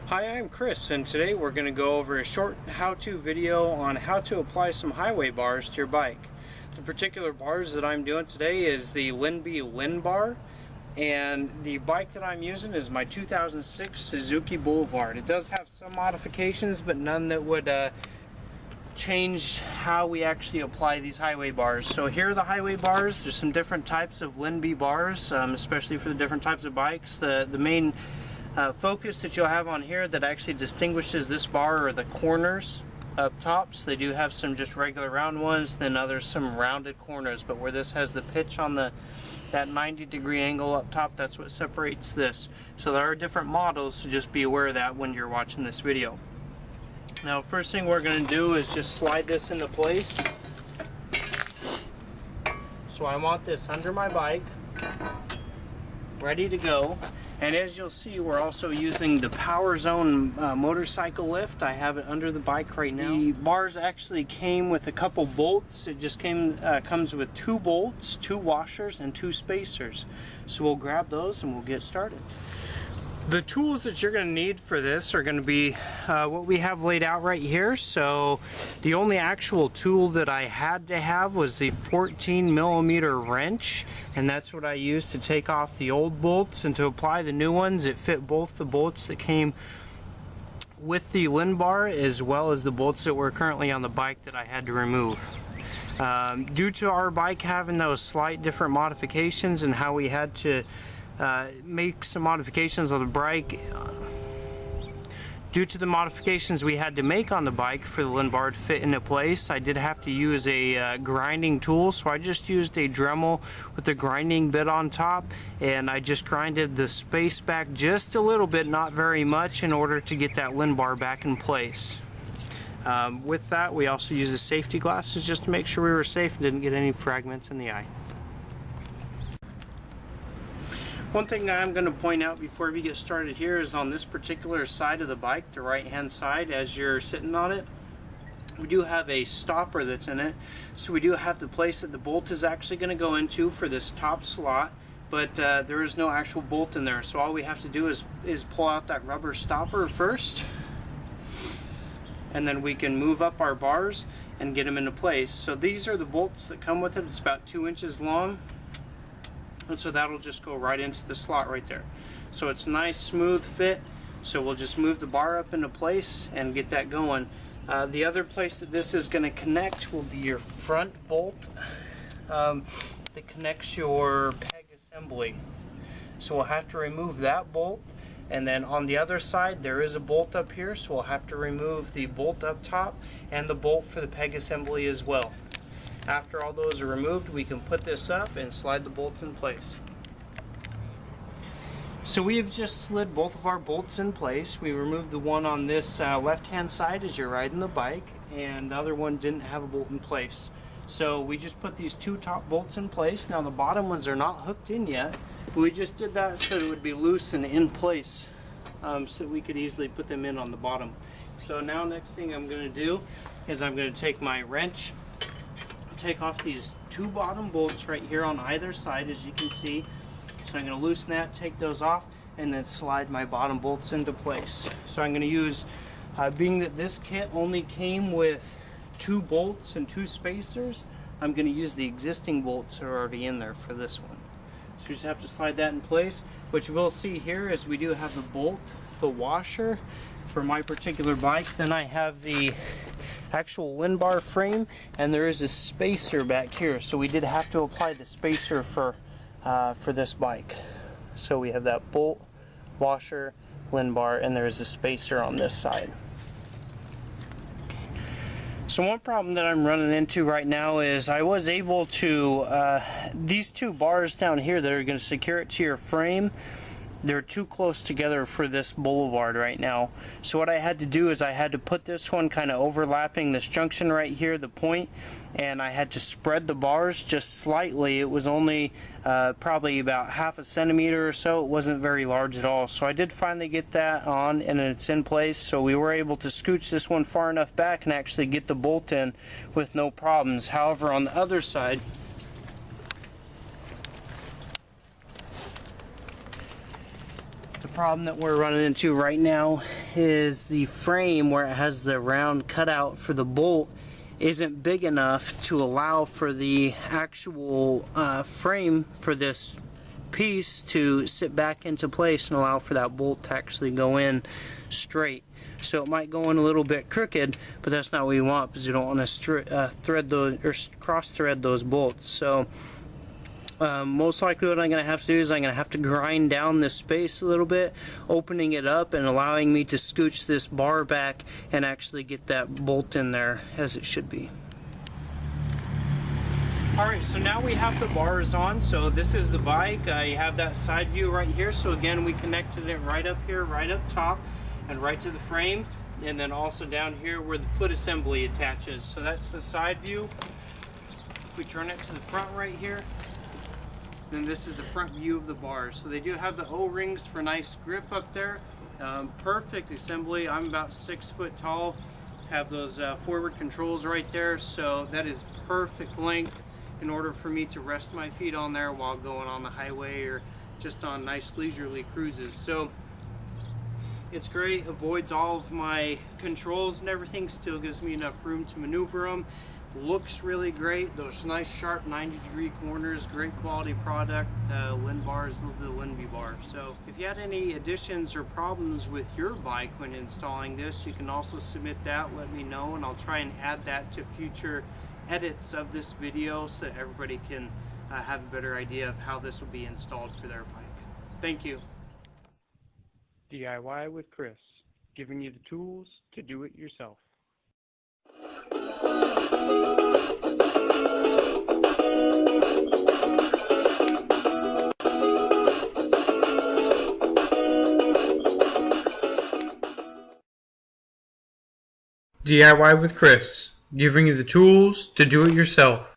Hi, I'm Chris, and today we're going to go over a short how-to video on how to apply some highway bars to your bike. The particular bars that I'm doing today is the Lindby bar, and the bike that I'm using is my 2006 Suzuki Boulevard. It does have some modifications, but none that would change how we actually apply these highway bars. So here are the highway bars. There's some different types of Lindby bars, especially for the different types of bikes. The main focus that you'll have on here that actually distinguishes this bar are the corners up top. So they do have some just regular round ones, then others some rounded corners, but where this has the pitch on that 90-degree angle up top, that's what separates this. So there are different models, so just be aware of that when you're watching this video. Now, first thing we're going to do is just slide this into place. So I want this under my bike, ready to go. And as you'll see, we're also using the Power Zone motorcycle lift. I have it under the bike right now. The bars actually came with a couple bolts. It just comes with 2 bolts, 2 washers, and 2 spacers. So we'll grab those and we'll get started. The tools that you're going to need for this are going to be what we have laid out right here. So the only actual tool that I had to have was the 14mm wrench, and that's what I used to take off the old bolts, and to apply the new ones it fit both the bolts that came with the Lindby as well as the bolts that were currently on the bike that I had to remove. Due to our bike having those slight different modifications and how we had to make some modifications on the bike, due to the modifications we had to make on the bike for the Lindby to fit into place, I did have to use a grinding tool. So I just used a Dremel with a grinding bit on top, and I just grinded the space back just a little bit, not very much, in order to get that Lindby back in place. With that, we also used the safety glasses just to make sure we were safe and didn't get any fragments in the eye. One thing that I'm going to point out before we get started here is on this particular side of the bike, the right hand side, as you're sitting on it, we do have a stopper that's in it. So we do have the place that the bolt is actually going to go into for this top slot, but there is no actual bolt in there. So all we have to do is pull out that rubber stopper first, and then we can move up our bars and get them into place. So these are the bolts that come with it. It's about 2 inches long. And so that'll just go right into the slot right there. So it's nice smooth fit. So we'll just move the bar up into place and get that going. The other place that this is going to connect will be your front bolt that connects your peg assembly. So we'll have to remove that bolt, and then on the other side there is a bolt up here, so we'll have to remove the bolt up top and the bolt for the peg assembly as well. After all those are removed, we can put this up and slide the bolts in place. So we've just slid both of our bolts in place. We removed the one on this left-hand side as you're riding the bike, and the other one didn't have a bolt in place. So we just put these 2 top bolts in place. Now the bottom ones are not hooked in yet, but we just did that so it would be loose and in place, so that we could easily put them in on the bottom. So now next thing I'm going to do is I'm going to take my wrench, take off these 2 bottom bolts right here on either side, as you can see. So I'm going to loosen that, take those off, and then slide my bottom bolts into place. So I'm going to use, being that this kit only came with 2 bolts and 2 spacers, I'm going to use the existing bolts that are already in there for this one. So you just have to slide that in place. What you will see here is we do have the bolt, the washer for my particular bike. Then I have the actual Lindby frame, and there is a spacer back here. So we did have to apply the spacer for this bike. So we have that bolt, washer, Lindby, and there is a spacer on this side. So one problem that I'm running into right now is I was able to, these 2 bars down here that are going to secure it to your frame, they're too close together for this Boulevard right now. So what I had to do is I had to put this one kind of overlapping this junction right here, the point, and I had to spread the bars just slightly. It was only probably about ½ centimeter or so. It wasn't very large at all. So I did finally get that on, and it's in place. So we were able to scooch this one far enough back and actually get the bolt in with no problems. However, on the other side, problem that we're running into right now is the frame where it has the round cutout for the bolt isn't big enough to allow for the actual frame for this piece to sit back into place and allow for that bolt to actually go in straight. So it might go in a little bit crooked, but that's not what we want, because you don't want to thread those or cross thread those bolts. So most likely what I'm going to have to do is I'm going to have to grind down this space a little bit, opening it up and allowing me to scooch this bar back and actually get that bolt in there as it should be. Alright, so now we have the bars on. So this is the bike. You have that side view right here. So again, we connected it right up here, right up top, and right to the frame. And then also down here where the foot assembly attaches. So that's the side view. If we turn it to the front right here, then this is the front view of the bars. So they do have the O-rings for nice grip up there. Perfect assembly. I'm about 6 foot tall. Have those forward controls right there. So that is perfect length in order for me to rest my feet on there while going on the highway or just on nice leisurely cruises. So it's great, avoids all of my controls and everything, still gives me enough room to maneuver them. Looks really great, those nice sharp 90-degree corners, great quality product. Lindby is the Lindby bar. So if you had any additions or problems with your bike when installing this, you can also submit that, let me know, and I'll try and add that to future edits of this video so that everybody can have a better idea of how this will be installed for their bike. Thank you. DIY with Chris, giving you the tools to do it yourself. DIY with Chris, giving you the tools to do it yourself.